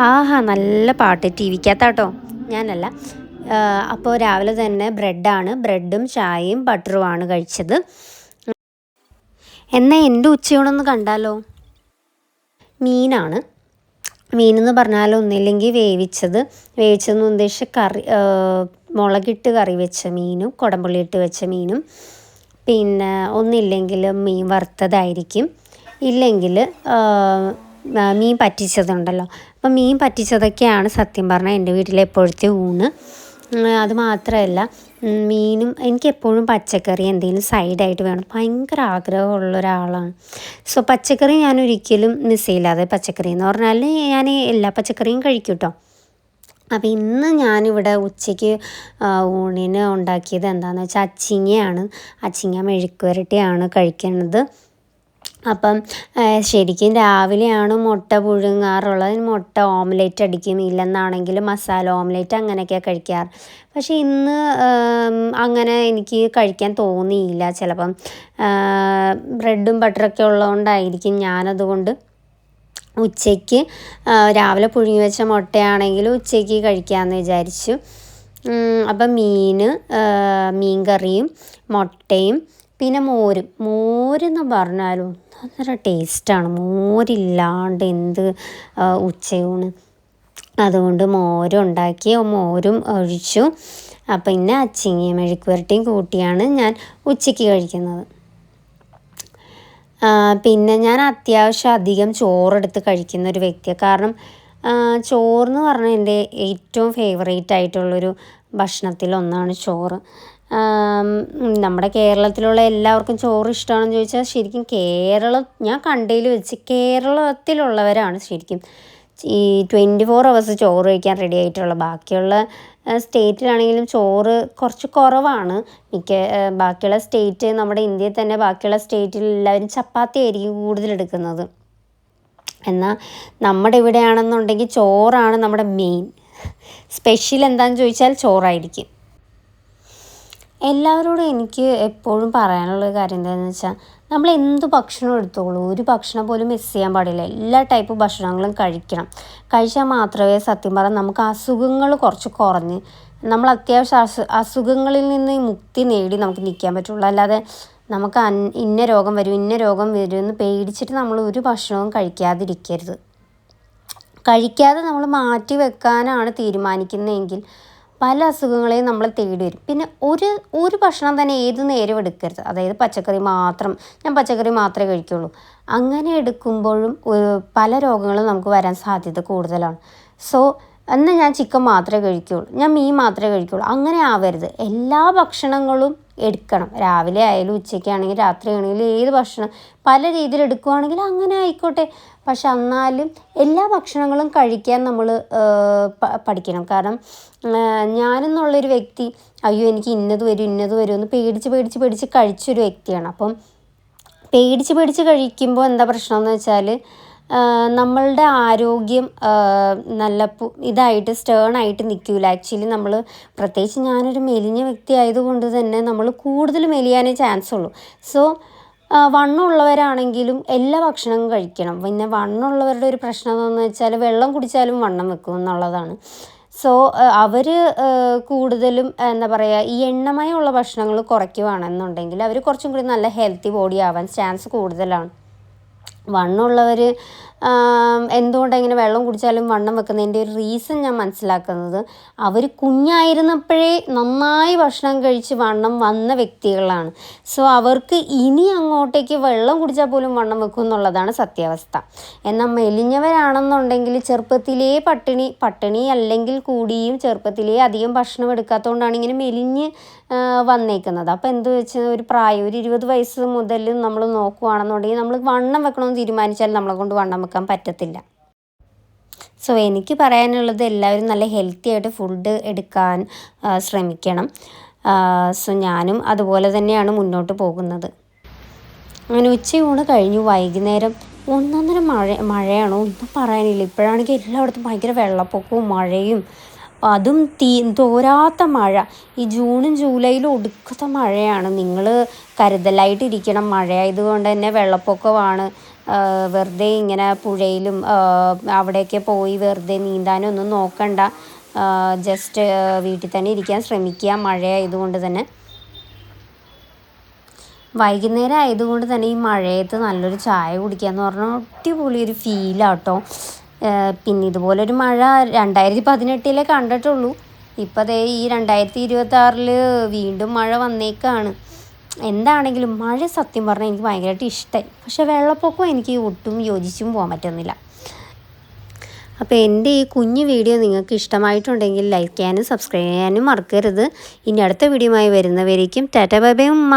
ആഹാ നല്ല പാട്ട് ടി വിക്കകത്താട്ടോ, ഞാനല്ല. അപ്പോൾ രാവിലെ തന്നെ ബ്രെഡും ചായയും ബട്ടറുമാണ് കഴിച്ചത്. എന്നാൽ എൻ്റെ ഉച്ചയൂണൊന്ന് കണ്ടാലോ? മീനാണ്. മീനെന്ന് പറഞ്ഞാൽ ഒന്നില്ലെങ്കിൽ വേവിച്ചതെന്ന് ഉദ്ദേശിച്ച് കറി, മുളകിട്ട് കറി വെച്ച മീനും കുടംപുളിയിട്ട് വെച്ച മീനും, പിന്നെ ഒന്നില്ലെങ്കിൽ മീൻ വറുത്തതായിരിക്കും, ഇല്ലെങ്കിൽ മീൻ പറ്റിച്ചതുണ്ടല്ലോ. അപ്പം മീൻ പറ്റിച്ചതൊക്കെയാണ് സത്യം പറഞ്ഞാൽ എൻ്റെ വീട്ടിലെ എപ്പോഴത്തെ ഊണ്. അത് മാത്രമല്ല, മീനും എനിക്കെപ്പോഴും പച്ചക്കറി എന്തെങ്കിലും സൈഡായിട്ട് വേണം, ഭയങ്കര ആഗ്രഹമുള്ള ഒരാളാണ്. സോ പച്ചക്കറി ഞാൻ ഒരിക്കലും മിസ് ചെയ്യില്ലാതെ, പച്ചക്കറി എന്ന് പറഞ്ഞാൽ ഞാൻ എല്ലാ പച്ചക്കറിയും കഴിക്കും കേട്ടോ. അപ്പോൾ ഇന്ന് ഞാനിവിടെ ഉച്ചയ്ക്ക് ഊണിന് ഉണ്ടാക്കിയത് എന്താണെന്ന് വെച്ചാൽ അച്ചിങ്ങ മെഴുക്ക് വരട്ടിയാണ് കഴിക്കുന്നത്. അപ്പം ശരിക്കും രാവിലെയാണ് മുട്ട പുഴുങ്ങാറുള്ളത്, മുട്ട ഓംലെറ്റ് അടിക്കും, ഇല്ലെന്നാണെങ്കിൽ മസാല ഓംലെറ്റ് അങ്ങനെയൊക്കെയാണ് കഴിക്കാറ്. പക്ഷേ ഇന്ന് അങ്ങനെ എനിക്ക് കഴിക്കാൻ തോന്നിയില്ല. ചിലപ്പം ബ്രെഡും ബട്ടറൊക്കെ ഉള്ളതുകൊണ്ടായിരിക്കും. ഞാനതുകൊണ്ട് ഉച്ചയ്ക്ക് രാവിലെ പുഴുങ്ങി വെച്ച മുട്ടയാണെങ്കിൽ ഉച്ചയ്ക്ക് കഴിക്കാമെന്ന് വിചാരിച്ചു. അപ്പം മീൻ കറിയും മുട്ടയും പിന്നെ മോരെന്ന് പറഞ്ഞാലും ഭയങ്കര ടേസ്റ്റാണ്. മോരില്ലാണ്ട് എന്ത് ഉച്ചയൂണ്. അതുകൊണ്ട് മോരും ഒഴിച്ചു. പിന്നെ അച്ചിങ്ങയും മെഴുക്ക് വരട്ടിയും കൂട്ടിയാണ് ഞാൻ ഉച്ചയ്ക്ക് കഴിക്കുന്നത്. പിന്നെ ഞാൻ അത്യാവശ്യം അധികം ചോറെടുത്ത് കഴിക്കുന്ന ഒരു വ്യക്തിയാണ്. കാരണം ചോറെന്ന് പറഞ്ഞാൽ എൻ്റെ ഏറ്റവും ഫേവറേറ്റ് ആയിട്ടുള്ളൊരു ഭക്ഷണത്തിലൊന്നാണ് ചോറ്. നമ്മുടെ കേരളത്തിലുള്ള എല്ലാവർക്കും ചോറ് ഇഷ്ടമാണെന്ന് ചോദിച്ചാൽ ശരിക്കും ഞാൻ കണ്ടതിൽ വെച്ച് കേരളത്തിലുള്ളവരാണ് ശരിക്കും ഈ 24 hours ചോറ് കഴിക്കാൻ റെഡി ആയിട്ടുള്ള. ബാക്കിയുള്ള സ്റ്റേറ്റിലാണെങ്കിലും ചോറ് കുറച്ച് കുറവാണ്. ബാക്കിയുള്ള സ്റ്റേറ്റ്, നമ്മുടെ ഇന്ത്യയിൽ തന്നെ ബാക്കിയുള്ള സ്റ്റേറ്റിൽ എല്ലാവരും ചപ്പാത്തി ആയിരിക്കും കൂടുതലെടുക്കുന്നത്. എന്നാൽ നമ്മുടെ ഇവിടെയാണെന്നുണ്ടെങ്കിൽ ചോറാണ് നമ്മുടെ മെയിൻ. സ്പെഷ്യൽ എന്താണെന്ന് ചോദിച്ചാൽ ചോറായിരിക്കും. എല്ലാവരോടും എനിക്ക് എപ്പോഴും പറയാനുള്ളൊരു കാര്യം എന്താണെന്ന് വെച്ചാൽ, നമ്മൾ എന്ത് ഭക്ഷണം എടുത്തോളൂ, ഒരു ഭക്ഷണം പോലും മിസ് ചെയ്യാൻ പാടില്ല. എല്ലാ ടൈപ്പ് ഭക്ഷണങ്ങളും കഴിക്കണം. കഴിച്ചാൽ മാത്രമേ സത്യം പറഞ്ഞാൽ നമുക്ക് അസുഖങ്ങൾ കുറച്ച് കുറഞ്ഞ് നമ്മൾ അത്യാവശ്യം അസുഖങ്ങളിൽ നിന്ന് മുക്തി നേടി നമുക്ക് നിൽക്കാൻ പറ്റുള്ളൂ. അല്ലാതെ നമുക്ക് ഇന്ന രോഗം വരും എന്ന് പേടിച്ചിട്ട് നമ്മൾ ഒരു ഭക്ഷണവും കഴിക്കാതിരിക്കരുത്. കഴിക്കാതെ നമ്മൾ മാറ്റി വെക്കാനാണ് തീരുമാനിക്കുന്നതെങ്കിൽ പല അസുഖങ്ങളെയും നമ്മൾ തേടി വരും. പിന്നെ ഒരു ഭക്ഷണം തന്നെ ഏത് നേരം എടുക്കരുത്. അതായത് ഞാൻ പച്ചക്കറി മാത്രമേ കഴിക്കുള്ളൂ. അങ്ങനെ എടുക്കുമ്പോഴും പല രോഗങ്ങളും നമുക്ക് വരാൻ സാധ്യത കൂടുതലാണ്. സോ എന്നാൽ ഞാൻ ചിക്കൻ മാത്രമേ കഴിക്കുകയുള്ളൂ, ഞാൻ മീൻ മാത്രമേ കഴിക്കുകയുള്ളൂ, അങ്ങനെ ആവരുത്. എല്ലാ ഭക്ഷണങ്ങളും എടുക്കണം. രാവിലെ ആയാലും ഉച്ചയ്ക്കാണെങ്കിലും രാത്രിയാണെങ്കിലും ഏത് ഭക്ഷണം പല രീതിയിൽ എടുക്കുകയാണെങ്കിൽ അങ്ങനെ ആയിക്കോട്ടെ. പക്ഷെ എന്നാലും എല്ലാ ഭക്ഷണങ്ങളും കഴിക്കാൻ നമ്മൾ പഠിക്കണം. കാരണം ഞാനെന്നുള്ളൊരു വ്യക്തി അയ്യോ എനിക്ക് ഇന്നത് വരും എന്ന് പേടിച്ച് കഴിച്ചൊരു വ്യക്തിയാണ്. അപ്പം പേടിച്ച് കഴിക്കുമ്പോൾ എന്താ പ്രശ്നമെന്ന് വെച്ചാൽ നമ്മളുടെ ആരോഗ്യം നല്ല ഇതായിട്ട് സ്റ്റേണായിട്ട് നിൽക്കില്ല. ആക്ച്വലി നമ്മൾ പ്രത്യേകിച്ച് ഞാനൊരു മെലിഞ്ഞ വ്യക്തി ആയതുകൊണ്ട് തന്നെ നമ്മൾ കൂടുതൽ മെലിയാനേ ചാൻസ് ഉള്ളൂ. സോ വണ്ണമുള്ളവരാണെങ്കിലും എല്ലാ ഭക്ഷണവും കഴിക്കണം. പിന്നെ വണ്ണമുള്ളവരുടെ ഒരു പ്രശ്നം എന്താണെന്ന് വെച്ചാൽ വെള്ളം കുടിച്ചാലും വണ്ണം വെക്കും എന്നുള്ളതാണ്. സോ അവർ കൂടുതലും എന്താ പറയുക, ഈ എണ്ണമയമുള്ള ഭക്ഷണങ്ങൾ കുറയ്ക്കുകയാണെന്നുണ്ടെങ്കിൽ അവർ കുറച്ചും കൂടി നല്ല ഹെൽത്തി ബോഡി ആവാൻ ചാൻസ് കൂടുതലാണ്. വണ്ണമുള്ളവർ എന്തുകൊണ്ടാണ് ഇങ്ങനെ വെള്ളം കുടിച്ചാലും വണ്ണം വെക്കുന്നതിൻ്റെ ഒരു റീസൺ ഞാൻ മനസ്സിലാക്കുന്നത്, അവർ കുഞ്ഞായിരുന്നപ്പോഴേ നന്നായി ഭക്ഷണം കഴിച്ച് വണ്ണം വന്ന വ്യക്തികളാണ്. സോ അവർക്ക് ഇനി അങ്ങോട്ടേക്ക് വെള്ളം കുടിച്ചാൽ പോലും വണ്ണം വെക്കും എന്നുള്ളതാണ് സത്യാവസ്ഥ. എന്നാൽ മെലിഞ്ഞവരാണെന്നുണ്ടെങ്കിൽ ചെറുപ്പത്തിലേ പട്ടിണി അല്ലെങ്കിൽ കൂടിയും ചെറുപ്പത്തിലേ അധികം ഭക്ഷണം എടുക്കാത്തതുകൊണ്ടാണ് ഇങ്ങനെ മെലിഞ്ഞ് വന്നേക്കുന്നത്. അപ്പോൾ എന്ത് വെച്ചാൽ ഒരു 20 വയസ്സ് മുതൽ നമ്മൾ നോക്കുകയാണെന്നുണ്ടെങ്കിൽ നമ്മൾ വണ്ണം വെക്കണമെന്ന് തീരുമാനിച്ചാൽ നമ്മളെ കൊണ്ട് വണ്ണം വെക്കാൻ പറ്റത്തില്ല. സോ എനിക്ക് പറയാനുള്ളത് എല്ലാവരും നല്ല ഹെൽത്തി ആയിട്ട് ഫുഡ് എടുക്കാൻ ശ്രമിക്കണം. സോ ഞാനും അതുപോലെ തന്നെയാണ് മുന്നോട്ട് പോകുന്നത്. അങ്ങനെ ഉച്ചയൂണ് കഴിഞ്ഞു. വൈകുന്നേരം ഒന്നൊന്നര മഴയാണ്, ഒന്നും പറയാനില്ല. ഇപ്പോഴാണെങ്കിൽ എല്ലായിടത്തും ഭയങ്കര വെള്ളപ്പൊക്കവും മഴയും, അതും തോരാത്ത മഴ. ഈ ജൂണും ജൂലൈയിലും ഒടുക്കത്തെ മഴയാണ്. നിങ്ങൾ കരുതലായിട്ടിരിക്കണം. മഴയായതുകൊണ്ട് തന്നെ വെള്ളപ്പൊക്കമാണ്. വെറുതെ ഇങ്ങനെ പുഴയിലും അവിടെയൊക്കെ പോയി വെറുതെ നീന്താനൊന്നും നോക്കണ്ട. ജസ്റ്റ് വീട്ടിൽ തന്നെ ഇരിക്കാൻ ശ്രമിക്കുക, മഴയായതുകൊണ്ട് തന്നെ. വൈകുന്നേരം ആയതുകൊണ്ട് തന്നെ ഈ മഴയത്ത് നല്ലൊരു ചായ കുടിക്കുക എന്ന് പറഞ്ഞാൽ അടിപൊളി ഒരു ഫീലാട്ടോ. പിന്നെ ഇതുപോലൊരു മഴ 2018 കണ്ടിട്ടുള്ളൂ. ഇപ്പം ദേ ഈ 2026 വീണ്ടും മഴ വന്നേക്കാണ്. എന്താണെങ്കിലും മഴ സത്യം പറഞ്ഞാൽ എനിക്ക് ഭയങ്കരമായിട്ട് ഇഷ്ടമായി. പക്ഷേ വെള്ളപ്പൊക്കം എനിക്ക് ഒട്ടും യോജിച്ചും പോകാൻ പറ്റുന്നില്ല. അപ്പോൾ എൻ്റെ ഈ കുഞ്ഞു വീഡിയോ നിങ്ങൾക്ക് ഇഷ്ടമായിട്ടുണ്ടെങ്കിൽ ലൈക്ക് ചെയ്യാനും സബ്സ്ക്രൈബ് ചെയ്യാനും മറക്കരുത്. ഇനി അടുത്ത വീഡിയോയുമായി വരുന്നവരേക്കും ടാറ്റ ബൈ ബൈ ഉമ്മ.